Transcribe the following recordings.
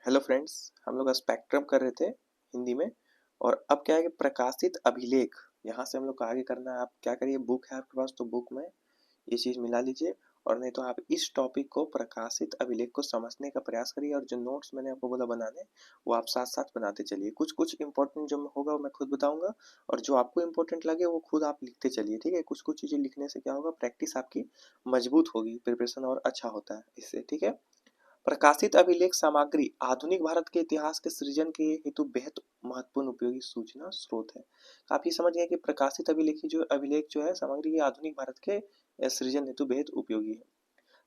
Hello friends, हम लोग spectrum कर रहे थे हिंदी में। और अब क्या है कि प्रकाशित अभिलेख, यहाँ से हम लोग को आगे करना है। आप क्या करिए, बुक है आपके पास तो बुक में ये चीज़ मिला लीजिए, और नहीं तो आप इस टॉपिक को, प्रकाशित अभिलेख को समझने का प्रयास करिए। और जो नोट्स मैंने आपको बोला बनाने, वो आप साथ साथ बनाते चलिए। कुछ कुछ इंपॉर्टेंट जो होगा वो मैं खुद बताऊंगा, और जो आपको इंपॉर्टेंट लगे वो खुद आप लिखते चलिए। ठीक है, कुछ कुछ चीज़ें लिखने से क्या होगा, प्रैक्टिस आपकी मजबूत होगी, प्रिपरेशन और अच्छा होता है इससे। ठीक है, प्रकाशित अभिलेख सामग्री आधुनिक भारत के इतिहास के सृजन के हेतु बेहद महत्वपूर्ण उपयोगी सूचना स्रोत है। आप ये समझ गए कि प्रकाशित अभिलेख जो है सामग्री के आधुनिक भारत के सृजन हेतु बेहद उपयोगी है।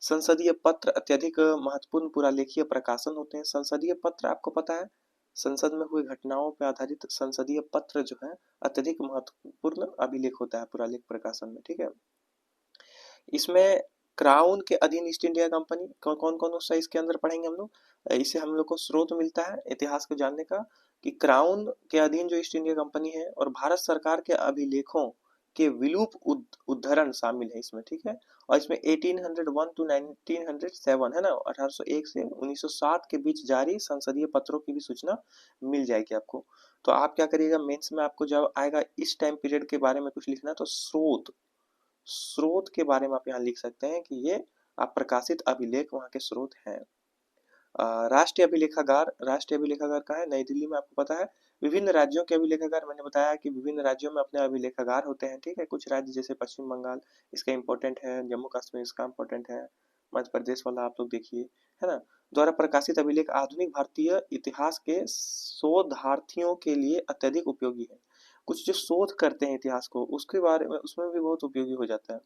संसदीय पत्र अत्यधिक महत्वपूर्ण पुरालेखीय प्रकाशन होते हैं। संसदीय पत्र आपको पता है, संसद में हुई घटनाओं पर आधारित संसदीय पत्र जो है अत्यधिक महत्वपूर्ण अभिलेख होता है पुरालेख प्रकाशन में। ठीक है, इसमें क्राउन के अधीन ईस्ट इंडिया कंपनी, कौन कौन सा इसके अंदर पढ़ेंगे हम लोग। इससे हम लोग को स्रोत मिलता है इतिहास को जानने का, कि क्राउन के अधीन जो ईस्ट इंडिया कंपनी है और भारत सरकार के अभिलेखों के विलुप्त उद्धरण शामिल है इसमें। ठीक है, और इसमें 1801 टू 1907 है ना, 1801 से 1907 के बीच जारी संसदीय पत्रों की भी सूचना मिल जाएगी आपको। तो आप क्या करिएगा, मेंस में आपको जब आएगा इस टाइम पीरियड के बारे में कुछ लिखना, तो स्रोत स्रोत के बारे में आप यहाँ लिख सकते हैं कि ये आप प्रकाशित अभिलेख वहाँ के स्रोत हैं। राष्ट्रीय अभिलेखागार कहाँ है, नई दिल्ली में, आपको पता है। विभिन्न राज्यों के अभिलेखागार, मैंने बताया कि विभिन्न राज्यों में अपने अभिलेखागार होते हैं। ठीक है, कुछ राज्य जैसे पश्चिम बंगाल, इसका इंपॉर्टेंट है। जम्मू कश्मीर इसका इंपॉर्टेंट है। मध्य प्रदेश वाला आप लोग देखिए, है ना। द्वारा प्रकाशित अभिलेख आधुनिक भारतीय इतिहास के शोधार्थियों के लिए अत्यधिक उपयोगी है। कुछ जो शोध करते हैं इतिहास को, उसके बारे में, उसमें भी बहुत उपयोगी हो जाता है।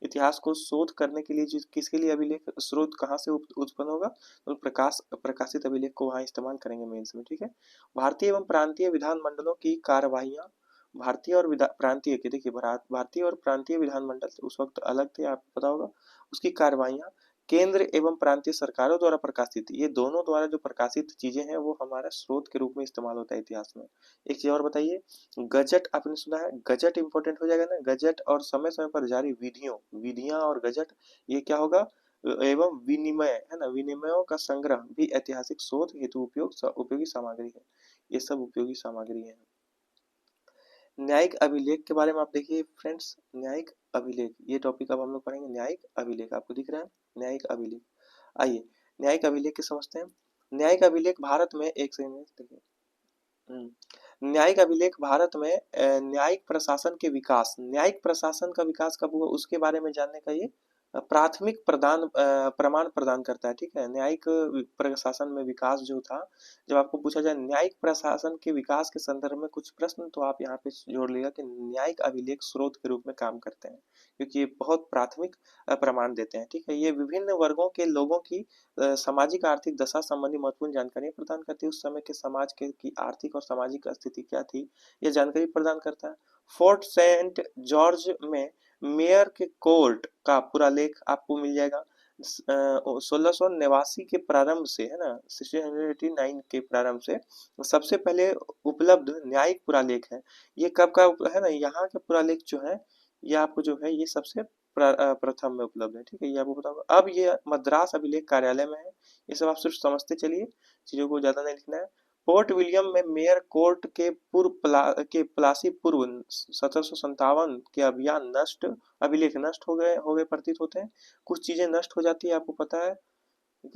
इतिहास को शोध करने के लिए किसके लिए अभिलेख स्रोत कहाँ से उत्पन्न होगा, तो प्रकाशित अभिलेख को वहाँ इस्तेमाल करेंगे मेंस में। ठीक है, भारतीय एवं प्रांतीय विधानमंडलों की कार्यवाहियाँ, भारतीय और प्रांतीय के, देखिए भारतीय और प्रांतीय विधानमंडल उस वक्त अलग थे, आपको पता होगा। उसकी कार्यवाहियाँ केंद्र एवं प्रांतीय सरकारों द्वारा प्रकाशित, ये दोनों द्वारा जो प्रकाशित चीजें हैं वो हमारा स्रोत के रूप में इस्तेमाल होता है इतिहास में। एक चीज और बताइए, गजट आपने सुना है, गजट इंपॉर्टेंट हो जाएगा ना। गजट और समय समय पर जारी विधियां और गजट, ये क्या होगा, एवं विनिमय, है ना, विनिमयों का संग्रह भी ऐतिहासिक शोध हेतु उपयोगी सामग्री है। ये सब उपयोगी सामग्री है। न्यायिक अभिलेख के बारे में आप देखिए फ्रेंड्स, न्यायिक अभिलेख, ये टॉपिक अब हम लोग पढ़ेंगे। न्यायिक अभिलेख आपको दिख रहा है, न्यायिक अभिलेख। आइए न्यायिक अभिलेख के समझते हैं। न्यायिक अभिलेख भारत में, एक सेकंड देखिए। न्यायिक अभिलेख भारत में न्यायिक प्रशासन के विकास, न्यायिक प्रशासन का विकास कब हुआ उसके बारे में जानने का ये प्राथमिक प्रमाण प्रदान करता है। ठीक है, न्यायिक प्रशासन में विकास जो था, जब आपको पूछा जाए न्यायिक प्रशासन के विकास के संदर्भ में कुछ प्रश्न, तो आप यहाँ पे जोड़ लिया कि न्यायिक अभिलेख स्रोत के रूप में काम करते हैं, क्योंकि ये बहुत प्राथमिक प्रमाण देते हैं। ठीक है, ये विभिन्न वर्गों के लोगों की सामाजिक आर्थिक दशा संबंधी महत्वपूर्ण जानकारी प्रदान करती है। उस समय के समाज के की आर्थिक और सामाजिक स्थिति क्या थी, यह जानकारी प्रदान करता है। फोर्ट सेंट जॉर्ज में मेयर के कोर्ट का पूरा लेख आपको मिल जाएगा। 1689 के प्रारंभ से, है ना, 1689 के प्रारंभ से सबसे पहले उपलब्ध न्यायिक पुरालेख है। ये कब का है ना, यहाँ के पुरालेख जो है, ये आपको जो है ये सबसे प्रथम में उपलब्ध है। ठीक है, ये आपको बताऊंगा। अब ये मद्रास अभिलेख कार्यालय में है। ये सब आप सिर्फ समझते चलिए, चीजों को ज्यादा नहीं लिखना है। पोर्ट विलियम में मेयर कोर्ट के प्लासी पूर्व 1757 के अभिलेख नष्ट हो गए प्रतीत होते हैं। कुछ चीजें नष्ट हो जाती है, आपको पता है,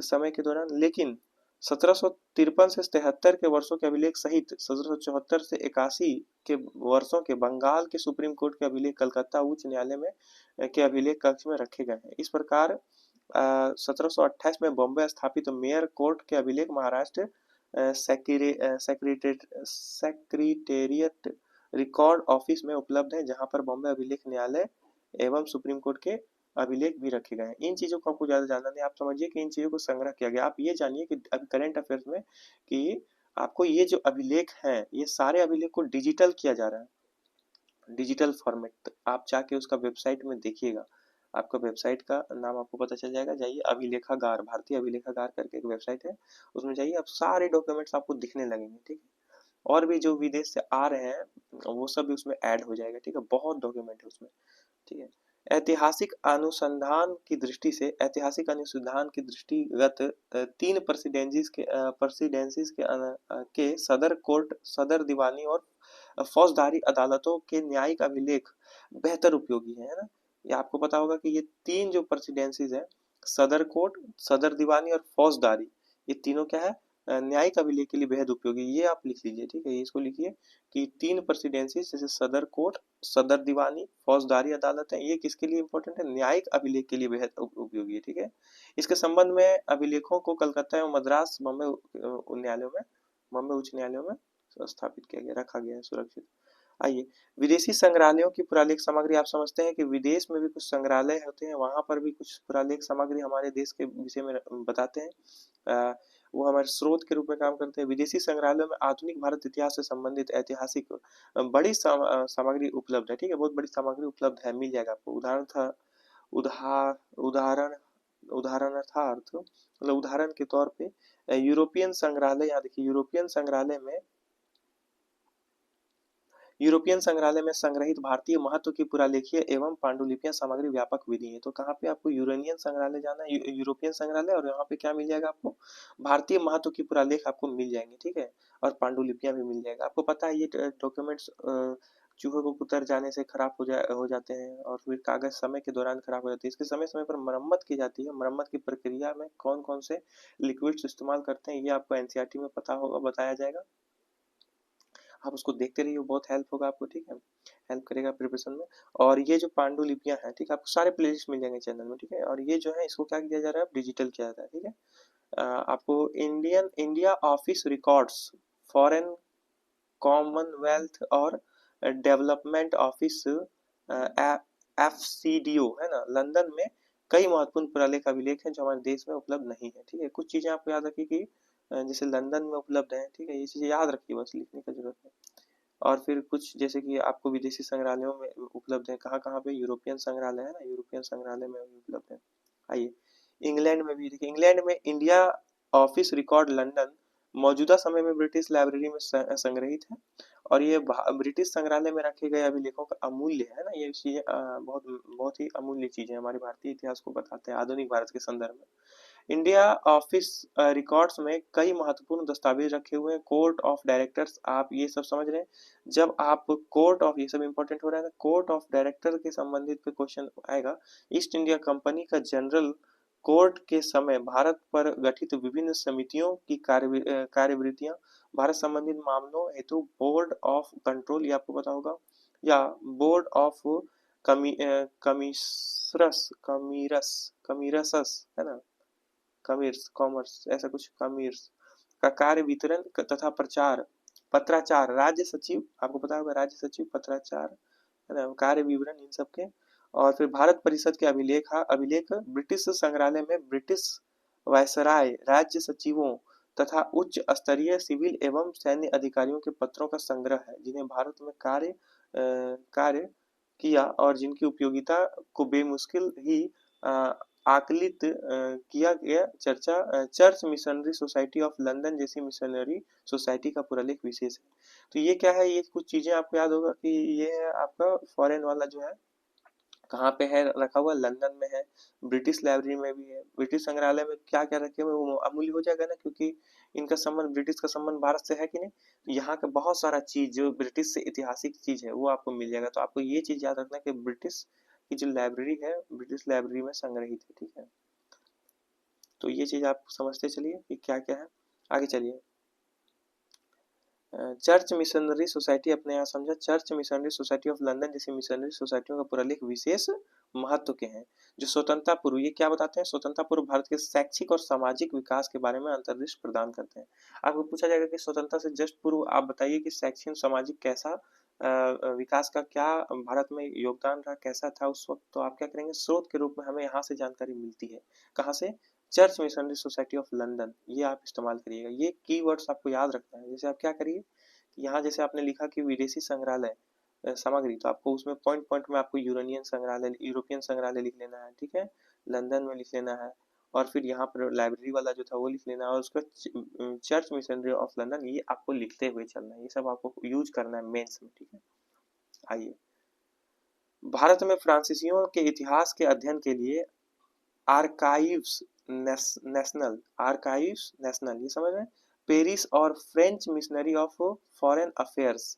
समय के दौरान। लेकिन 1753 से 73 के वर्षों के अभिलेख सहित 1774 से 81 के वर्षों के बंगाल के सुप्रीम कोर्ट के अभिलेख कलकत्ता उच्च न्यायालय में के अभिलेख कक्ष में रखे गए हैं। इस प्रकार 1728 में बॉम्बे स्थापित मेयर कोर्ट के अभिलेख महाराष्ट्र सेक्रेटेरिएट रिकॉर्ड ऑफिस में उपलब्ध है, जहां पर बॉम्बे अभिलेख न्यायालय एवं सुप्रीम कोर्ट के अभिलेख भी रखे गए हैं। इन चीजों को आपको ज्यादा जानना नहीं, आप समझिए कि इन चीजों को संग्रह किया गया। आप ये जानिए कि अभी करंट अफेयर्स में कि आपको ये जो अभिलेख हैं, ये सारे अभिलेख को डिजिटल किया जा रहा है, डिजिटल फॉर्मेट। आप जाके उसका वेबसाइट में देखिएगा, आपका वेबसाइट का नाम आपको पता चल जाएगा। जाइए, अभिलेखागार, भारतीय अभिलेखागार करके एक वेबसाइट है, उसमें जाइए, आप सारे डॉक्यूमेंट्स आपको दिखने लगेंगे। ठीक है, और भी जो विदेश से आ रहे हैं वो सब भी उसमें ऐड हो जाएगा। ठीक है, बहुत डॉक्यूमेंट है उसमें। ठीक है, ऐतिहासिक अनुसंधान की दृष्टि से, ऐतिहासिक अनुसंधान की दृष्टिगत तीन प्रेसिडेंसीज के सदर कोर्ट, सदर दीवानी और फौजदारी अदालतों के न्यायिक अभिलेख बेहतर उपयोगी है ना। ये आपको पता होगा कि ये तीन जो प्रेसिडेंसीज है, सदर कोर्ट, सदर दीवानी और फौजदारी, ये तीनों क्या है, न्यायिक अभिलेख के लिए बेहद उपयोगी। ये आप लिख लीजिए, ठीक है, इसको लिखिए कि तीन प्रेसिडेंसी जैसे सदर कोर्ट, सदर दीवानी, फौजदारी अदालत है, ये किसके लिए इंपॉर्टेंट है, न्यायिक अभिलेख के लिए बेहद उपयोगी है, ठीक है। इसके संबंध में अभिलेखों को कलकत्ता एवं मद्रास बम्बई न्यायालयों में, बम्बई उच्च न्यायालयों में स्थापित किया गया, रखा गया है सुरक्षित। आइए, विदेशी संग्रहालयों की पुरालेख सामग्री, आप समझते हैं कि विदेश में भी कुछ संग्रहालय होते हैं, वहां पर भी कुछ पुरालेख सामग्री हमारे देश के विषय में बताते हैं, वो हमारे स्रोत के रूप में काम करते हैं। विदेशी संग्रहालयों में आधुनिक भारत इतिहास से संबंधित ऐतिहासिक बड़ी सामग्री उपलब्ध है, ठीक है, बहुत बड़ी सामग्री उपलब्ध है, मिल जाएगा आपको। उदाहरण था, उदाहरण उदाहरणार्थ, मतलब उदाहरण के तौर पे यूरोपियन संग्रहालय, यहाँ देखिए, यूरोपियन संग्रहालय में संग्रहित भारतीय महत्व की पुरालेखीय एवं पांडुलिपियां सामग्री व्यापक विधि है। तो कहाँ पे आपको यूरेनियन संग्रहालय जाना है, यूरोपियन संग्रहालय, और यहाँ पे क्या मिल जाएगा आपको, भारतीय महत्व की पुरालेख आपको मिल जाएंगे, ठीक है, और पांडुलिपियां भी मिल जाएगा। आपको पता है ये डॉक्यूमेंट्स चूहे को कुतर जाने से खराब हो जाते हैं, और फिर कागज समय के दौरान खराब हो जाते हैं, इसके समय समय पर मरम्मत की जाती है। मरम्मत की प्रक्रिया में कौन कौन से लिक्विड्स इस्तेमाल करते हैं, ये आपको एनसीईआरटी में पता होगा, बताया जाएगा, आप उसको देखते रहिए, बहुत हेल्प होगा आपको, ठीक है, हेल्प करेगा प्रिपरेशन में। और ये जो पांडुलिपियां हैं, ठीक है, आपको सारे प्लेलिस्ट मिल जाएंगे चैनल में, ठीक है, और ये जो है इसको क्या किया जा रहा है, डिजिटल किया जा रहा है, ठीक है। आपको India office records, foreign Commonwealth और डेवलपमेंट ऑफिस, एफसीडीओ है ना, लंदन में कई महत्वपूर्ण पुरालेख अभिलेख हैं जो हमारे देश में उपलब्ध नहीं है, ठीक है। कुछ चीजें आपको याद रखिए कि जैसे लंदन में उपलब्ध है, ठीक है, ये चीजें याद रखिए, बस लिखने का जरूरत है। और फिर कुछ जैसे कि आपको विदेशी संग्रहालयों में उपलब्ध है, कहाँ कहाँ पे, यूरोपियन संग्रहालय है ना, यूरोपियन संग्रहालय में भी उपलब्ध है। आइए, इंग्लैंड में भी देखिए, इंग्लैंड में इंडिया ऑफिस रिकॉर्ड लंदन मौजूदा समय में ब्रिटिश लाइब्रेरी में संग्रहित है, और ये ब्रिटिश संग्रहालय में रखे गए अभिलेखों का अमूल्य है ना, ये चीजें बहुत बहुत ही अमूल्य चीजें हमारे भारतीय इतिहास को बताते हैं आधुनिक भारत के संदर्भ में। इंडिया ऑफिस रिकॉर्ड्स में कई महत्वपूर्ण दस्तावेज रखे हुए हैं। कोर्ट ऑफ डायरेक्टर्स, आप ये सब समझ रहे हैं, जब आप कोर्ट ऑफ, ये सब इंपॉर्टेंट हो रहा है ना, कोर्ट ऑफ डायरेक्टर के संबंधित पे क्वेश्चन आएगा। ईस्ट इंडिया कंपनी का जनरल कोर्ट के समय भारत पर गठित विभिन्न समितियों की कार्यवृत्तियां, भारत संबंधित मामलों हेतु बोर्ड ऑफ कंट्रोल, ये आपको पता होगा, या बोर्ड ऑफ कमिश्रस कमीरस कमीरसस है ना, कमिर्स कॉमर्स, ऐसा कुछ, कमिर्स का कार्य वितरण तथा प्रचार, पत्राचार, राज्य सचिव, आपको पता होगा, राज्य सचिव, पत्राचार है ना, कार्य विवरण, इन सब के। और फिर भारत परिषद के अभिलेख ब्रिटिश संग्रहालय में ब्रिटिश वायसराय, राज्य सचिवों तथा उच्च स्तरीय सिविल एवं सैन्य अधिकारियों के पत्रों का संग्रह है, जिन्हें भारत में कार्य किया और जिनकी उपयोगिता को बेमुश्किल ही आकलित किया गया। Church missionary society of London जैसी मिशनरी सोसाइटी का पुरालेख विशेष है। तो ये क्या है, ये कुछ चीजें आपको याद होगा कि ये है आपका फॉरेन वाला जो है, कहाँ पे है रखा हुआ, लंदन में है, ब्रिटिश लाइब्रेरी में भी है। ब्रिटिश संग्रहालय में क्या क्या रखे हुए वो अमूल्य हो जाएगा ना, क्योंकि इनका संबंध, ब्रिटिश का संबंध भारत से है कि नहीं, तो यहाँ का बहुत सारा चीज जो ब्रिटिश से ऐतिहासिक चीज है वो आपको मिल जाएगा। तो आपको ये चीज याद रखना है कि ब्रिटिश की जो लाइब्रेरी है, ब्रिटिश लाइब्रेरी में संग्रहित है, ठीक है। तो ये चीज आप समझते चलिए कि क्या क्या है। आगे चलिए, चर्च मिशनरी सोसाइटी अपने यहाँ समझा, church missionary society of London जैसी मिशनरी सोसाइटियों का पुरालेख विशेष महत्व के हैं, जो स्वतंत्रता पूर्व, ये क्या बताते हैं, स्वतंत्रता पूर्व भारत के शैक्षिक और सामाजिक विकास के बारे में अंतर्दृष्टि प्रदान करते हैं। आपको पूछा जाएगा कि स्वतंत्रता से जस्ट पूर्व आप बताइए कि शैक्षिक सामाजिक कैसा विकास का क्या भारत में योगदान रहा, कैसा था उस वक्त, तो आप क्या करेंगे, स्रोत के रूप में हमें यहाँ से जानकारी मिलती है, कहाँ से, church missionary society of London, ये आप इस्तेमाल करिएगा। ये कीवर्ड्स आपको याद रखना है। जैसे आप क्या करिए, यहाँ जैसे आपने लिखा कि विदेशी संग्रहालय सामग्री, तो आपको उसमें पॉइंट पॉइंट में आपको यूरेनियन संग्रहालय, यूरोपियन संग्रहालय लिख लेना है, ठीक है, लंदन में लिख लेना है, और फिर यहाँ पर लाइब्रेरी वाला जो था वो लिख लेना है, और उसका चर्च मिशनरी ऑफ लंदन, ये आपको लिखते हुए चलना है, ये सब आपको यूज करना है मेंस में, ठीक है। आइए, भारत में फ्रांसीसियों के इतिहास के अध्ययन के लिए आर्काइव्स नेशनल ये समझ रहे हैं, पेरिस और French missionary of foreign affairs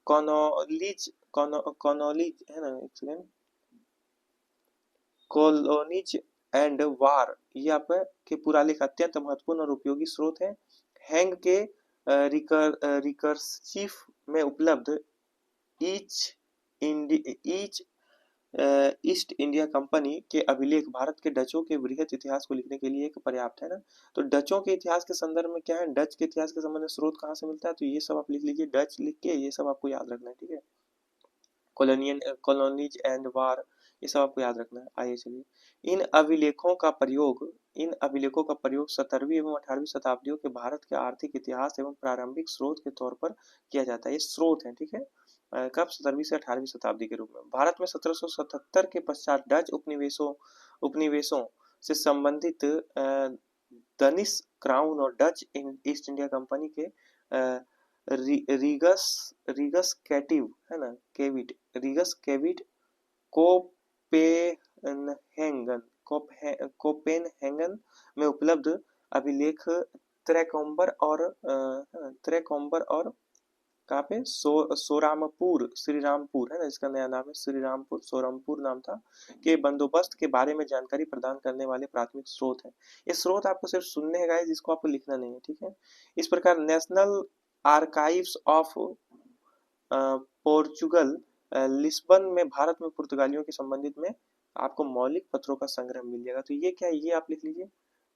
कॉनोलिज है ना, एक सेकेंड, कॉलोनीज एंड वार, ये आपका के पुरालेख अत्यंत महत्वपूर्ण और उपयोगी स्रोत है। हैंग के रिकर्सिव में उपलब्ध each each east India company के अभिलेख भारत के डचों के वृहत इतिहास को लिखने के लिए एक पर्याप्त है ना। तो डचों के इतिहास के संदर्भ में क्या है, डच के इतिहास के संबंध में स्रोत कहाँ से मिलता है, तो ये सब आप लिख लीजिए, डच लिख के ये सब आपको याद रखना है, ठीक है। कॉलोनीज एंड वार, ये सब आपको याद रखना है। आइए चलिए, इन अभिलेखों का प्रयोग 17वीं एवं 18वीं शताब्दियों के भारत के आर्थिक इतिहास एवं प्रारंभिक स्रोत के तौर पर किया जाता है। ये स्रोत है, ठीक है। कब, 17वीं से 18वीं शताब्दी के रूप में। भारत में 1777 के पश्चात डच उपनिवेशों से संबंधित दनिश क्राउन और डच ईस्ट इंडिया कंपनी के रीगस रीगस कैटिव है ना, केविट रीगस केविट कोपेनहेंगन कोपेनहेंगन में उपलब्ध अभिलेख त्रैकोम्बर और कहाँ पे, सोरामपुर श्रीरामपुर है ना, इसका नया नाम है श्रीरामपुर, सोरामपुर नाम था, के बंदोबस्त के बारे में जानकारी प्रदान करने वाले प्राथमिक स्रोत हैं। ये स्रोत आपको सिर्फ सुनने हैं गाइस, इसको आपको लिखना नहीं है, ठीक है। इस प्रकार national archives of Portugal Lisbon में भारत में पुर्तगालियों के संबंधित में आपको मौलिक पत्रों का संग्रह मिल जाएगा। तो ये क्या है, ये आप लिख लीजिए,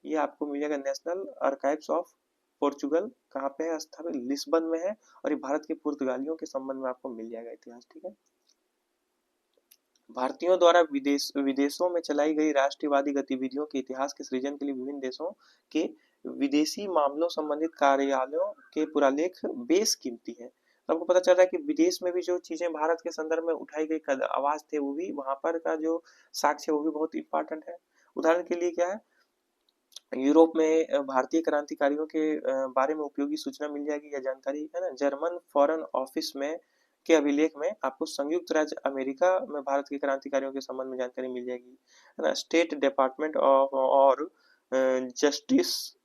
ये आपको मिल जाएगा नेशनल आर्काइव्स ऑफ पोर्चुगल, कहाँ पे है स्थापित, लिस्बन में है, और ये भारत के पुर्तगालियों के संबंध में आपको मिल जाएगा इतिहास, ठीक है। भारतीयों द्वारा विदेशों में चलाई गई राष्ट्रवादी गतिविधियों के इतिहास के सृजन के लिए विभिन्न देशों के विदेशी मामलों संबंधित कार्यालयों के पुरालेख बेस कीमती है। तो आपको पता चल रहा है कि विदेश में भी जो चीजें भारत के संदर्भ में उठाई गई आवाज थे, वो भी वहां पर का जो साक्ष्य वो भी बहुत इंपॉर्टेंट है। उदाहरण के लिए क्या है, यूरोप में भारतीय क्रांतिकारियों के बारे में उपयोगी सूचना मिल जाएगी या जानकारी है ना। जर्मन फॉरेन ऑफिस में के अभिलेख में आपको संयुक्त राज्य अमेरिका में भारत के क्रांतिकारियों के संबंध में जानकारी मिल जाएगी, है ना। स्टेट डिपार्टमेंट ऑफ और जस्टिस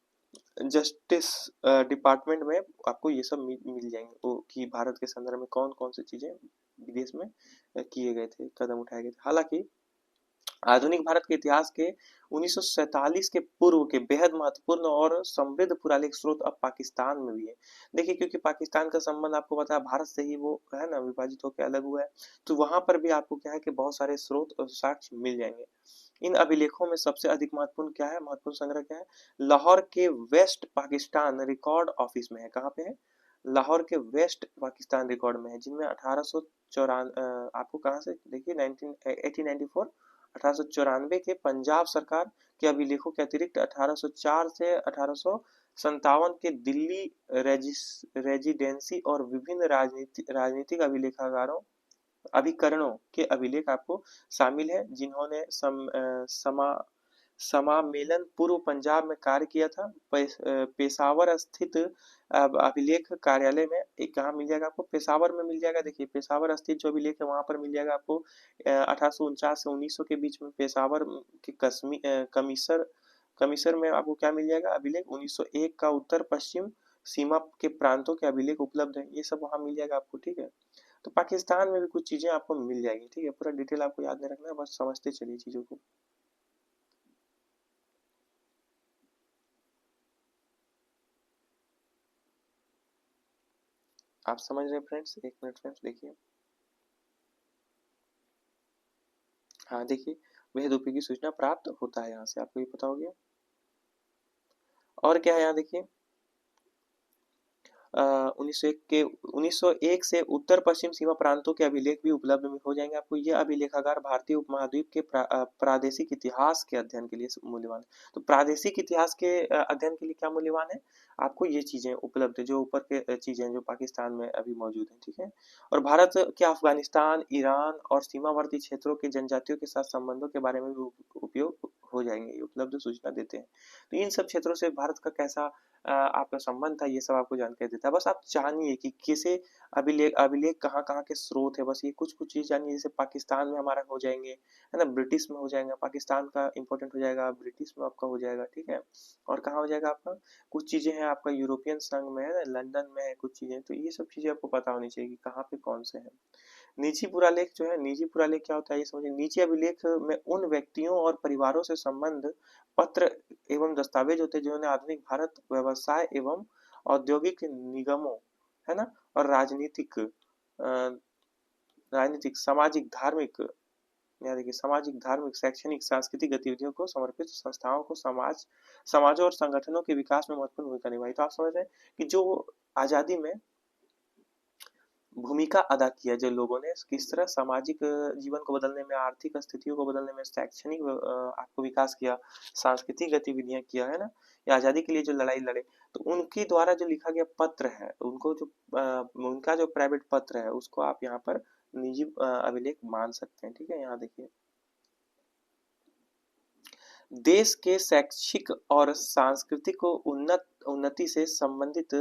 जस्टिस डिपार्टमेंट में आपको ये सब मिल जाएंगे, तो कि भारत के संदर्भ में कौन कौन सी चीजें विदेश में किए गए थे, कदम उठाए गए थे। हालांकि आधुनिक भारत के इतिहास के 1947 के पूर्व के बेहद महत्वपूर्ण और समृद्ध पुरालिक स्रोत अब पाकिस्तान में भी है। देखिए, क्योंकि पाकिस्तान का संबंध आपको पता है भारत से ही वो है ना विभाजित होकर अलग हुआ है, तो वहां पर भी आपको क्या है कि बहुत सारे स्रोत और साक्ष्य मिल जाएंगे। इन अभिलेखों में सबसे अधिक महत्वपूर्ण क्या है, महत्वपूर्ण संग्रह क्या है, लाहौर के वेस्ट पाकिस्तान रिकॉर्ड ऑफिस में है। कहाँ पे है, लाहौर के वेस्ट पाकिस्तान रिकॉर्ड में है, जिनमें 1894 आपको कहाँ से देखिए 1894 के पंजाब सरकार के अभिलेखों के अतिरिक्त 1804 से 1857 के दिल्ली रेजिडेंसी और विभिन्न राजनीतिक अभिकरणों के अभिलेख आपको शामिल है, जिन्होंने समामेलन पूर्व पंजाब में कार्य किया था। पेशावर स्थित अभिलेख कार्यालय में एक कहाँ मिल जाएगा आपको, पेशावर में मिल जाएगा। देखिए, पेशावर स्थित जो अभिलेख है वहां पर मिल जाएगा आपको 1849 से 1900 के बीच में पेशावर के कमिश्नर में आपको क्या मिल जाएगा, अभिलेख 1901 का उत्तर पश्चिम सीमा के प्रांतों के अभिलेख उपलब्ध है, ये सब वहां मिल जाएगा आपको, ठीक है। तो पाकिस्तान में भी कुछ चीजें आपको मिल जाएगी, ठीक है। पूरा डिटेल आपको याद नहीं रखना है, बस समझते चलिए चीजों को। आप समझ रहे हैं फ्रेंड्स, एक मिनट फ्रेंड्स देखिए, हाँ देखिए, बेहद उपयोगी सूचना प्राप्त होता है यहाँ से, आपको ये पता हो गया। और क्या है यहाँ देखिए, 1901 से उत्तर पश्चिम सीमा प्रांतों के अभिलेख भी उपलब्ध हो जाएंगे आपको। ये अभिलेखागार भारतीय उपमहाद्वीप के प्रादेशिक इतिहास के अध्ययन के लिए मूल्यवान है। तो प्रादेशिक इतिहास के अध्ययन के लिए क्या मूल्यवान है, आपको ये चीजें उपलब्ध है, जो ऊपर के चीजें जो पाकिस्तान में अभी मौजूद है, ठीक है। और भारत के अफगानिस्तान, ईरान और सीमावर्ती क्षेत्रों के जनजातियों के साथ संबंधों के बारे में भी उपयोग हो जाएंगे, ये उपलब्ध सूचना देते हैं। तो इन सब क्षेत्रों से भारत का कैसा आपका संबंध था, ये सब आपको जानकारी देता है। बस आप जानिए कि कैसे अभिलेख अभिलेख कहाँ कहाँ के स्रोत है, बस ये कुछ कुछ चीज जानिए। जैसे पाकिस्तान में हमारा हो जाएंगे, है ना, ब्रिटिश में हो जाएगा, पाकिस्तान का इंपॉर्टेंट हो जाएगा, ब्रिटिश में आपका हो जाएगा, ठीक है। और कहाँ हो जाएगा आपका, कुछ चीजें हैं आपका यूरोपियन संघ में है ना, लंदन में है कुछ चीजें, तो ये सब चीजें आपको पता होनी चाहिए कि कहाँ पे कौन से हैं। निजी पुरालेख जो है, निजी पुरालेख क्या होता है ये समझिए। निजी अभिलेख में उन व्यक्तियों और परिवारों से संबंध पत्र एवं दस्तावेज होते हैं जिन्होंने आधुनिक भारत व्यवसाय एवं औद्योगिक निगमों, है ना, और राजनीतिक सामाजिक धार्मिक, या देखिए सामाजिक धार्मिक शैक्षणिक सांस्कृतिक गतिविधियों को समर्पित संस्थाओं को समाजों और संगठनों के विकास में महत्वपूर्ण भूमिका निभाई। तो आप समझ रहे हैं कि जो आजादी में भूमिका अदा किया, जो लोगों ने किस तरह सामाजिक जीवन को बदलने में, आर्थिक स्थितियों को बदलने में, शैक्षणिक आपको विकास किया, सांस्कृतिक गतिविधियां किया, है ना, या आजादी के लिए जो लड़ाई लड़े, तो उनके द्वारा जो लिखा गया पत्र है, उनको जो उनका जो प्राइवेट पत्र है, उसको आप यहाँ पर निजी अभिलेख मान सकते हैं, ठीक है। यहाँ देखिए, देश के शैक्षिक और सांस्कृतिक उन्नति से संबंधित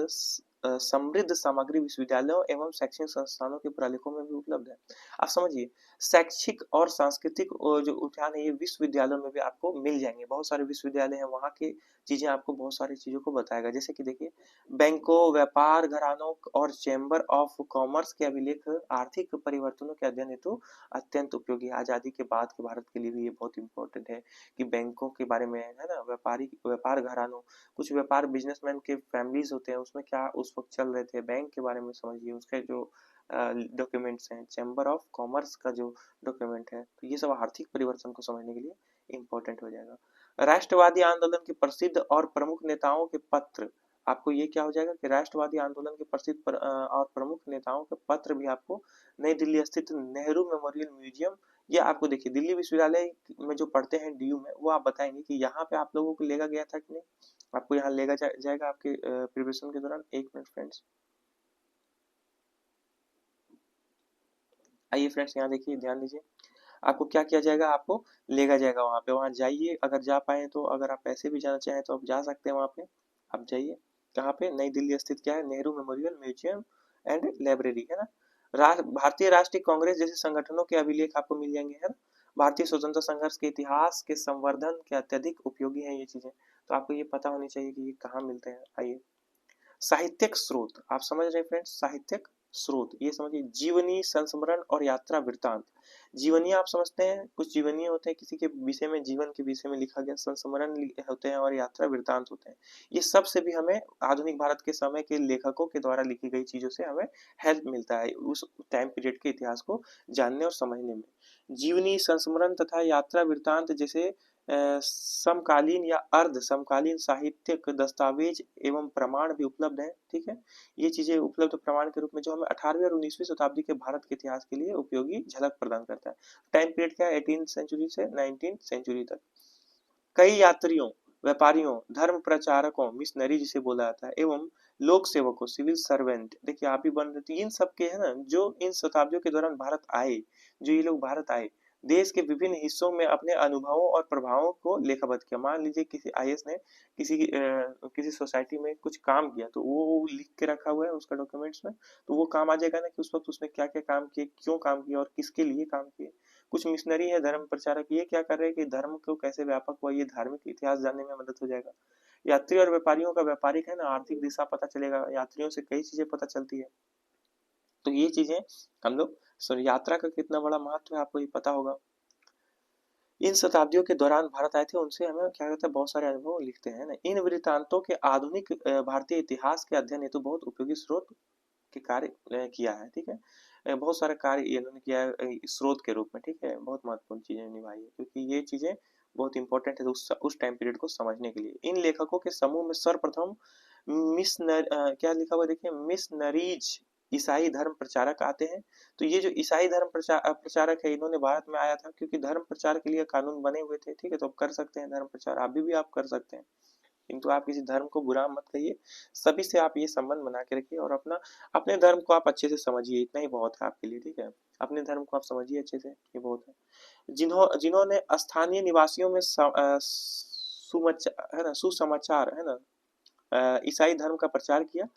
समृद्ध सामग्री विश्वविद्यालयों एवं शैक्षणिक संस्थानों के प्रलेखों में भी उपलब्ध है। आप समझिए, शैक्षिक और सांस्कृतिक जो उद्यान है, ये विश्वविद्यालयों में भी आपको मिल जाएंगे। बहुत सारे विश्वविद्यालय हैं, वहाँ की चीजें आपको बहुत सारी चीजों को बताएगा। जैसे कि देखिए, बैंकों, व्यापार घरानों और चैम्बर ऑफ कॉमर्स के अभिलेख आर्थिक परिवर्तनों के अध्ययन हेतु अत्यंत उपयोगी है। आजादी के बाद के भारत के लिए भी ये बहुत इंपॉर्टेंट है कि बैंकों के बारे में, है ना, व्यापार घरानों, कुछ व्यापार बिजनेसमैन के फैमिलीज होते हैं, उसमें क्या उस वक्त चल रहे थे, बैंक के बारे में समझिए, उसके जो डॉक्यूमेंट्स हैं, चैम्बर ऑफ कॉमर्स का जो डॉक्यूमेंट है, तो ये सब आर्थिक परिवर्तन को समझने के लिए इंपॉर्टेंट हो जाएगा। राष्ट्रवादी आंदोलन के प्रसिद्ध और प्रमुख नेताओं के पत्र, आपको ये क्या हो जाएगा कि राष्ट्रवादी आंदोलन के प्रसिद्ध और प्रमुख नेताओं के पत्र भी आपको नई दिल्ली स्थित नेहरू मेमोरियल म्यूजियम, ये आपको देखिए दिल्ली विश्वविद्यालय में जो पढ़ते हैं डीयू में, वो आप बताएंगे कि यहाँ पे आप लोगों को लेगा गया था कि नहीं, आपको यहाँ लेगा जाएगा आपके प्रिपरेशन के दौरान। एक मिनट फ्रेंड्स, आइए फ्रेंड्स, यहाँ देखिए, ध्यान दीजिए, आपको क्या किया जाएगा, आपको लेगा जाएगा वहाँ पे, वहाँ जाइए, अगर जा पाए तो, अगर आप ऐसे भी जाना चाहें तो आप जा सकते हैं वहाँ पे। आप जाइए, कहाँ पे, नई दिल्ली स्थित क्या है, Nehru memorial museum and library, है ना। भारतीय राष्ट्रीय कांग्रेस जैसे संगठनों के अभिलेख आपको मिल जाएंगे, है ना। भारतीय स्वतंत्रता संघर्ष के इतिहास के संवर्धन के अत्यधिक उपयोगी हैं ये चीजें, तो आपको ये पता होनी चाहिए कि ये कहाँ मिलते हैं। आइए, साहित्यिक स्रोत, आप समझ रहे हैं फ्रेंड्स, साहित्यिक स्रोत ये समझिए, जीवनी, संस्मरण और यात्रा वृत्तांत। जीवनी आप समझते हैं, कुछ जीवनी होते हैं किसी के विषय में, जीवन के विषय में लिखा गया, संस्मरण होते हैं, और यात्रा वृत्तांत होते हैं। ये सब से भी हमें आधुनिक भारत के समय के लेखकों के द्वारा लिखी गई चीजों से हमें हेल्प मिलता है उस टाइम पीरियड के इतिहास को जानने और समझने में। जीवनी, संस्मरण तथा यात्रा वृत्तांत जैसे समकालीन या अर्ध समकालीन साहित्यिक दस्तावेज एवं प्रमाण भी उपलब्ध है, ठीक है। ये चीजें उपलब्ध प्रमाण के रूप में जो हमें 18वीं और 19वीं शताब्दी के भारत के इतिहास के लिए उपयोगी झलक प्रदान करता है। टाइम पीरियड क्या है, 18th सेंचुरी से 19th सेंचुरी तक। कई यात्रियों, व्यापारियों, धर्म प्रचारकों, मिशनरी जिसे बोला जाता है, एवं लोक सेवकों, सिविल सर्वेंट, देखिए आप ही बन रहे थे, इन सब के, है ना, जो इन शताब्दियों के दौरान भारत आए, जो ये लोग भारत आए, देश के विभिन्न हिस्सों में अपने अनुभवों और प्रभावों को लेखाबद्ध किया। मान लीजिए किसी आईएएस ने किसी सोसाइटी में कुछ काम किया, तो वो लिख के रखा हुआ है उसका डॉक्यूमेंट्स में, तो वो काम आ जाएगा ना कि उस वक्त उसने क्या क्या काम किए, क्यों काम किया, और किसके लिए काम किए। कुछ मिशनरी है, धर्म प्रचारक, ये क्या कर रहे हैं कि धर्म को कैसे व्यापक हुआ, ये धार्मिक इतिहास जानने में मदद हो जाएगा। यात्री और व्यापारियों का, व्यापारिक है ना, आर्थिक दिशा पता चलेगा, यात्रियों से कई चीजें पता चलती है। तो ये चीजें हम लोग, सॉरी, यात्रा का कितना बड़ा महत्व है आपको ये पता होगा। इन शताब्दियों के दौरान भारत आए थे, उनसे हमें क्या कहते हैं, बहुत सारे अनुभव लिखते हैं ना। इन वृत्तांतों के आधुनिक भारतीय इतिहास के अध्ययन हेतु बहुत उपयोगी स्रोत के कार्य किया है, ठीक है। बहुत सारे कार्य इन्होंने किया है स्रोत के रूप में, ठीक है, बहुत महत्वपूर्ण चीजें निभाई है, क्योंकि ये चीजें बहुत इंपॉर्टेंट है उस टाइम पीरियड को समझने के लिए। इन लेखकों के समूह में सर्वप्रथम क्या लिखा हुआ देखिए, मिशनरीज, ईसाई धर्म प्रचारक आते हैं। तो ये जो ईसाई धर्म प्रचारक है, इन्होंने भारत में आया था क्योंकि धर्म प्रचार के लिए कानून बने हुए थे, ठीक है, तो आप कर सकते हैं धर्म प्रचार, अभी भी आप कर सकते हैं। किंतु आप किसी धर्म को बुरा मत कहिए, सभी से आप ये संबंध बना के रखिए और अपना अपने धर्म को आप अच्छे से समझिए, इतना ही बहुत है आपके लिए, ठीक है। अपने धर्म को आप समझिए अच्छे से, ये बहुत है। जिन्होंने स्थानीय निवासियों में है ना, सुसमाचार है ना, ईसाई धर्म का प्रचार किया,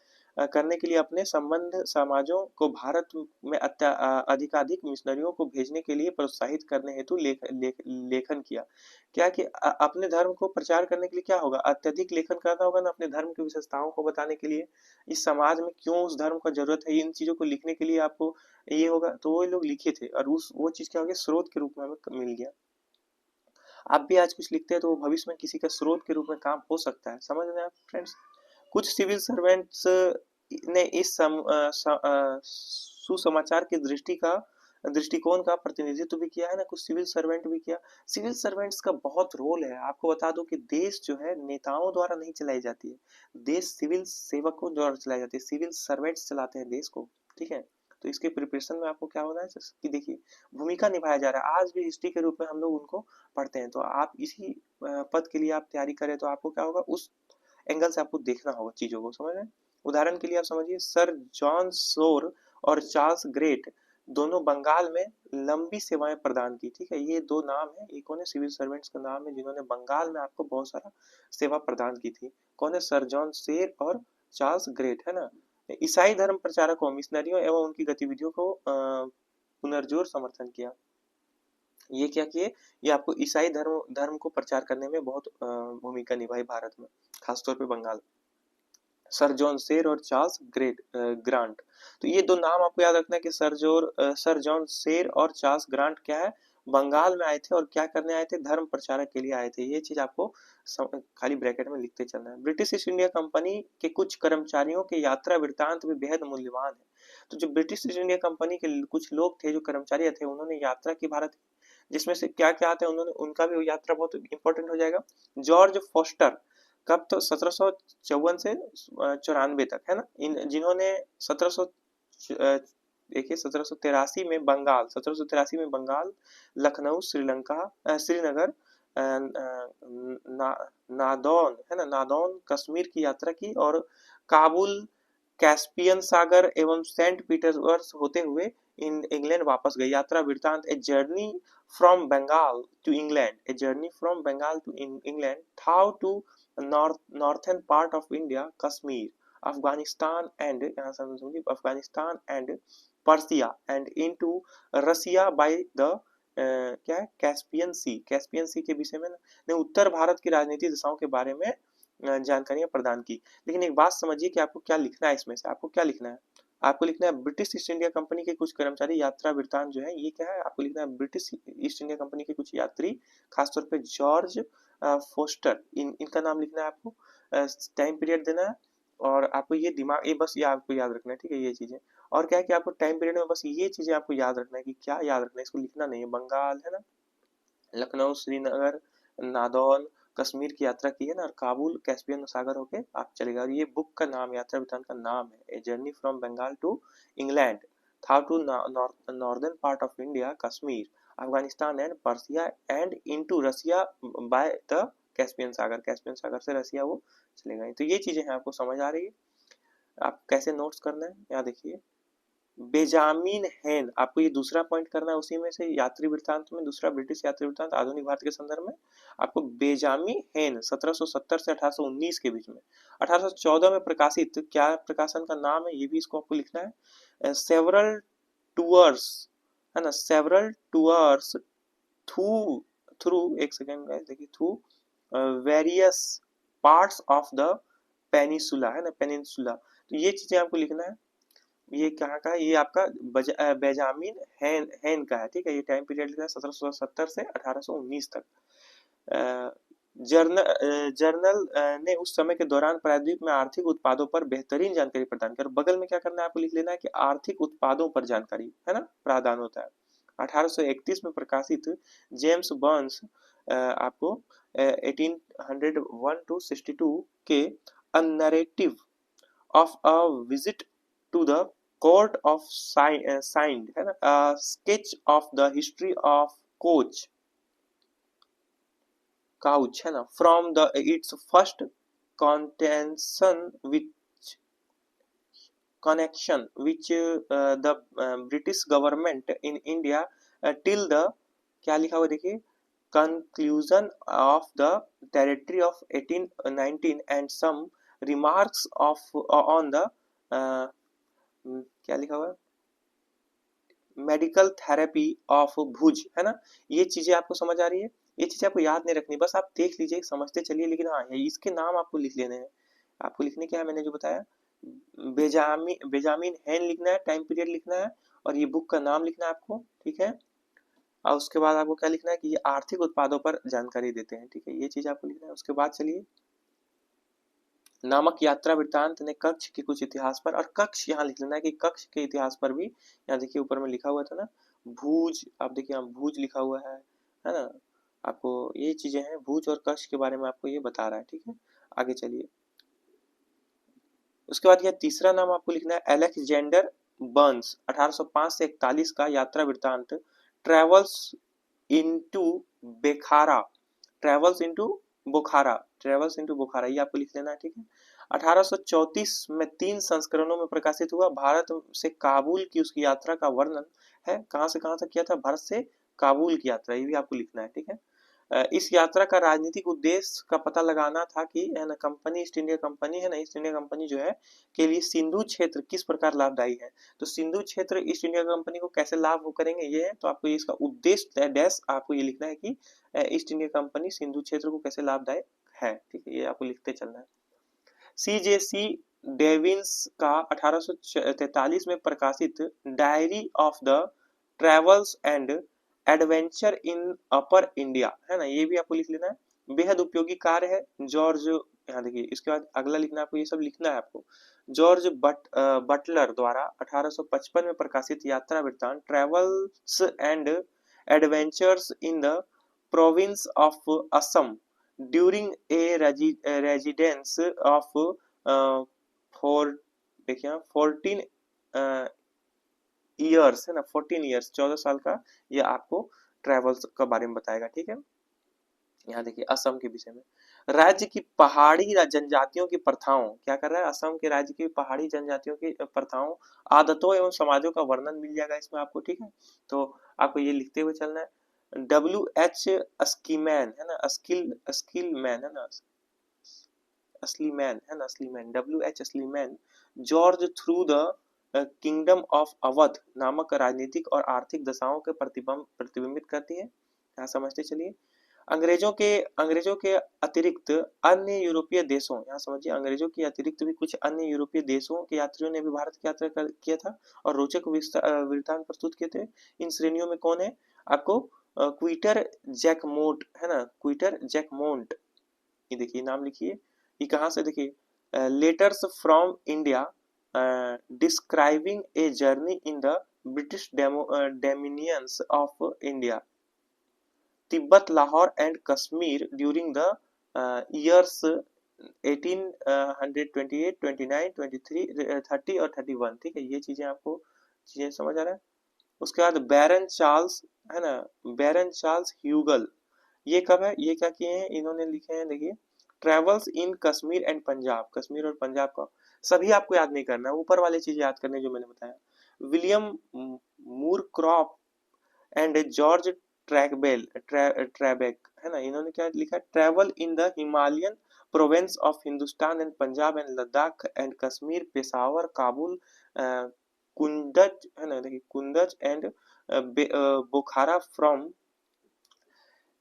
करने के लिए अपने संबंध समाजों को भारत में अधिकाधिक मिशनरियों को भेजने के लिए प्रोत्साहित करने हेतु लेखन किया। क्या कि अपने धर्म को प्रचार करने के लिए क्या होगा, अत्यधिक लेखन करना होगा ना, अपने धर्म की विशेषताओं को बताने के लिए, इस समाज में क्यों उस धर्म का जरूरत है, इन चीजों को लिखने के लिए आपको ये होगा, तो वो लोग लिखे थे और उस वो चीज क्या हो गया, स्रोत के रूप में हमें मिल गया। आप भी आज कुछ लिखते हैं तो वो भविष्य में किसी का स्रोत के रूप में काम हो सकता है, समझ रहे हैं आप फ्रेंड्स। कुछ सिविल सर्वेंट्स ने इस सुसमाचार की दृष्टिकोण का प्रतिनिधित्व भी किया है ना, कुछ सिविल सर्वेंट भी किया। सिविल सर्वेंट्स का बहुत रोल है, आपको बता दो कि देश जो है नेताओं द्वारा नहीं चलाई जाती है, देश सिविल सेवकों द्वारा चलाई जाती है, सिविल सर्वेंट्स चलाते हैं देश को, ठीक है। तो इसके प्रिपरेशन में आपको क्या होना है कि देखिए भूमिका निभाया जा रहा है, आज भी हिस्ट्री के रूप में हम लोग उनको पढ़ते हैं, तो आप इसी पद के लिए आप तैयारी करें तो आपको क्या होगा, उस एंगल से आपको देखना होगा चीजों को, समझ रहे हैं। उदाहरण के लिए आप समझिए, सर जॉन सोर और चार्ल्स ग्रेट दोनों बंगाल में लंबी सेवाएं प्रदान की, ठीक है। ये दो नाम है, एक कौन है, सिविल सर्वेंट्स का नाम है जिन्होंने बंगाल में आपको बहुत सारा सेवा प्रदान की थी, कौन है, सर जॉन सेर और चार्ल्स ग्रेट, है ना। ईसाई धर्म प्रचारकों, मिशनरियों एवं उनकी गतिविधियों को पुनर्जोर समर्थन किया। ये क्या किए, ये आपको ईसाई धर्म धर्म को प्रचार करने में बहुत भूमिका निभाई भारत में, खासतौर पे बंगाल। सर जॉन सेर और चार्ल्स ग्रांट, तो ये दो नाम आपको याद रखना है कि सर जॉन सेर और चार्ल्स ग्रांट क्या है, बंगाल में आए थे और क्या करने आए थे, धर्म प्रचारक के लिए आए थे। ये चीज आपको खाली ब्रैकेट में लिखते चलना है। ब्रिटिश ईस्ट इंडिया कंपनी के कुछ कर्मचारियों के यात्रा वृत्तांत भी बेहद मूल्यवान है। तो जो ब्रिटिश ईस्ट इंडिया कंपनी के कुछ लोग थे, जो कर्मचारी थे, उन्होंने यात्रा की भारत, जिसमें से क्या क्या आते हैं, उन्होंने उनका भी यात्रा बहुत इंपॉर्टेंट हो जाएगा। जॉर्ज फोस्टर, कब, तो 1754 से 94 तक, है ना। इन जिन्होंने 1700 देखिए 1783 में बंगाल, 1783 में बंगाल, लखनऊ, श्रीनगर, नादौन, है ना, नादौन, कश्मीर की यात्रा की और काबुल, कैस्पियन सागर एवं सेंट पीटर्सबर्ग होते हुए इंग्लैंड वापस गए। यात्रा वृत्तांत, a journey from Bengal to England, a journey from Bengal to England, how to northern part of India, Kashmir, Afghanistan and यहाँ से हम समझिए Afghanistan and Persia and into Russia by the क्या है, कैस्पियन सी, कैस्पियन सी के विषय में ने उत्तर भारत की राजनीतिक दिशाओं के बारे में जानकारियां प्रदान की। लेकिन एक बात समझिए कि आपको क्या लिखना है, इसमें से आपको क्या लिखना है, आपको लिखना है ब्रिटिश ईस्ट इंडिया कंपनी के कुछ कर्मचारी यात्रा वृत्तांत जो है, ये क्या है, आपको लिखना है ब्रिटिश ईस्ट इंडिया कंपनी के कुछ यात्री, खासतौर पे जॉर्ज फोस्टर, इनका नाम लिखना है आपको, टाइम पीरियड देना है और आपको ये दिमाग, ये बस ये आपको याद रखना है, ठीक है, ये चीजें। और क्या है कि आपको टाइम पीरियड में बस ये चीजें आपको याद रखना है, कि क्या याद रखना है, इसको लिखना नहीं है। बंगाल, है ना, लखनऊ, श्रीनगर, नादौन, कश्मीर की यात्रा की है ना, और काबुल, कैस्पियन सागर होके आप चलेगा। और ये बुक का नाम, यात्रा वृत्तांत का नाम है, a journey from Bengal to England, था to northern part of India, Kashmir, Afghanistan and Persia and into Russia by the Caspian सागर, कैस्पियन सागर से रसिया वो चलेगा। तो ये चीजें हैं, आपको समझ आ रही है, आप कैसे नोट्स करना है, यहाँ देखिए। बेजामिन हेन, आपको ये दूसरा पॉइंट करना है उसी में से, यात्री वृत्तांत में दूसरा, ब्रिटिश यात्री वृत्तांत आधुनिक भारत के संदर्भ में। आपको बेजामिन हेन 1770 से 1819 के बीच में, 1814 में प्रकाशित, क्या प्रकाशन का नाम है, ये भी इसको आपको लिखना है। सेवरल टूअर्स, है ना, सेवरल टूअर्स थ्रू थ्रू एक सेकेंड देखिए, through various parts of the peninsula, है ना, पेनिनसुला। तो ये चीजें आपको लिखना है। ये कहाँ का है, ये आपका बेंजामिन हेन का है, ठीक है। ये टाइम पीरियड लिखा है 1770 से 1819 तक। जर्नल ने उस समय के दौरान प्रायद्वीप में आर्थिक उत्पादों पर बेहतरीन जानकारी प्रदान की। और बगल में क्या करना है, आपको लिख लेना है कि आर्थिक उत्पादों पर जानकारी, है ना, प्रावधान होता है। 1831 में प्रकाशित जेम्स बर्न्स आपको 1801 to 62 के a narrative of a visit to the court of Sindh, है ना, sketch of the history of Kutch, है ना, from the its first contention which connection which the British government in India till the, क्या लिखा हुआ देखिए, conclusion of the territory of 1819 and some remarks of on the क्या लिखा हुआ है, मेडिकल थेरेपी ऑफ भुज, है ना। ये चीजें आपको समझ आ रही है, ये चीजें आपको याद नहीं रखनी, बस आप देख लीजिए, समझते चलिए, लेकिन हाँ इसके नाम आपको लिख लेने हैं। आपको लिखने क्या है, मैंने जो बताया, बेजामिन हैन लिखना है, टाइम पीरियड लिखना है, और ये बुक का नाम लिखना है आपको, ठीक है। और उसके बाद आपको क्या लिखना है कि ये आर्थिक उत्पादों पर जानकारी देते हैं, ठीक है, ये चीज आपको लिखना है। उसके बाद चलिए, नामक यात्रा वृत्तांत ने कक्ष के कुछ इतिहास पर, और कक्ष यहाँ लिख लेना है कि कक्ष के इतिहास पर भी, यहाँ देखिए ऊपर में लिखा हुआ था ना भूज, आप देखिए यहाँ भूज लिखा हुआ है ना। आपको ये चीजें हैं, भूज और कक्ष के बारे में आपको ये बता रहा है, ठीक है। आगे चलिए, उसके बाद यह तीसरा नाम आपको लिखना है, अलेक्जेंडर बर्न्स 1805 से 41 का यात्रा वृत्तांत, ट्रेवल्स इनटू बेखारा, ट्रेवल्स इनटू बुखारा, ट्रेवल्स इनटू बुखारा, ये आपको लिख लेना है, ठीक है। 1834 में 3 संस्करणों में प्रकाशित हुआ, भारत से काबुल की उसकी यात्रा का वर्णन है, कहां से कहां तक किया था, भारत से काबुल की यात्रा, ये भी आपको लिखना है, ठीक है। इस यात्रा का राजनीतिक उद्देश्य का पता लगाना था कि है ना, कंपनी ईस्ट इंडिया कंपनी है ना, ईस्ट इंडिया कंपनी जो है के लिए सिंधु क्षेत्र किस प्रकार लाभदायी है। तो सिंधु क्षेत्र ईस्ट इंडिया कंपनी को कैसे लाभ करेंगे, ये है, तो आपको इसका उद्देश्य डैश आपको ये लिखना है कि ईस्ट इंडिया कंपनी सिंधु क्षेत्र को कैसे लाभदायक है, ठीक है, ये आपको लिखते चलना है। CJC डेविंस का 1843 में प्रकाशित diary of the travels and adventure in upper India, है ना, ये भी आपको लिख लेना है, बेहद उपयोगी कार्य है। जॉर्ज, यहाँ देखिए, इसके बाद अगला लिखना है आपको, ये सब लिखना है आपको। जॉर्ज बटलर द्वारा 1855 में प्रकाशित यात्रा वृत्तांत, travels and adventures in the province of Assam during a residence of 14 years, है ना, 14 ईयर्स, 14 साल का, ये आपको ट्रेवल्स के बारे में बताएगा, ठीक है। यहाँ देखिए असम के विषय में, राज्य की पहाड़ी जनजातियों की प्रथाओं, क्या कर रहा है, असम के राज्य की पहाड़ी जनजातियों की प्रथाओं, आदतों एवं समाजों का वर्णन मिल जाएगा इसमें आपको, ठीक है। तो आपको ये लिखते हुए चलना है। WH अस्कीमैन, है ना, अस्किल मैन, है ना, असली मैन, है ना, असली मैन, WH असली man, George through the kingdom of Awadh नामक राजनीतिक और आर्थिक दशाओं के प्रतिबिंबित करती है, यहाँ समझते चलिए। अंग्रेजों के अतिरिक्त अन्य यूरोपीय देशों, यहाँ समझिए, अंग्रेजों के अतिरिक्त भी कुछ अन्य यूरोपीय देशों के यात्रियों ने भी भारत की यात्रा किया था और रोचक वृत्तांत प्रस्तुत किए थे। इन श्रेणियों में कौन है, आपको क्विटर जैकमोट, है ना, क्विटर जैकमोट, ये देखिए नाम लिखिए, ये कहाँ से, देखिए, letters from India describing a journey in the British dominions of India, Tibet, Lahore and Kashmir during the years 1828, 29, 23, 30 और 31, ठीक है, ये चीजें आपको चीजें समझ आ रहा है। उसके बाद बैरन चार्ल्स, है ना, बैरन चार्ल्स ह्यूगल, ये कब है, ये क्या किए हैं, इन्होंने लिखे हैं, देखिए, travels in Kashmir and Punjab, Kashmir और पंजाब का, सभी आपको याद नहीं करना, ऊपर वाले चीज याद करने जो मैंने बताया। William Moorcroft and George Trebeck, है ना, इन्होंने क्या लिखा, travel in the Himalayan province of Hindustan and Punjab and Ladakh and Kashmir, Peshawar, Kabul, Kunduz, है ना, देखिए, Kunduz and Bukhara from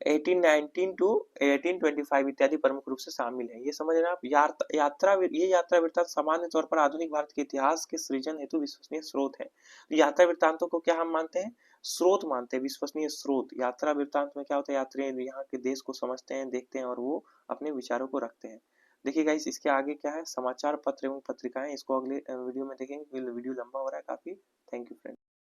1819 to 1825 इत्यादि प्रमुख रूप से शामिल है, ये समझ रहे हैं आप। ये यात्रा वृत्तांत सामान्य तौर पर आधुनिक भारत के इतिहास के सृजन हेतु विश्वसनीय स्रोत है। तो यात्रा वृत्तांतों को क्या हम मानते हैं, स्रोत मानते हैं, विश्वसनीय स्रोत। यात्रा वृत्तांत में क्या होता है, यात्री यहाँ के देश को समझते हैं, देखते हैं और वो अपने विचारों को रखते हैं। देखिए गाइस, इसके आगे क्या है, समाचार पत्र एवं पत्रिकाएं, इसको अगले वीडियो में देखेंगे, वीडियो लंबा हो रहा है काफी। Thank you friend.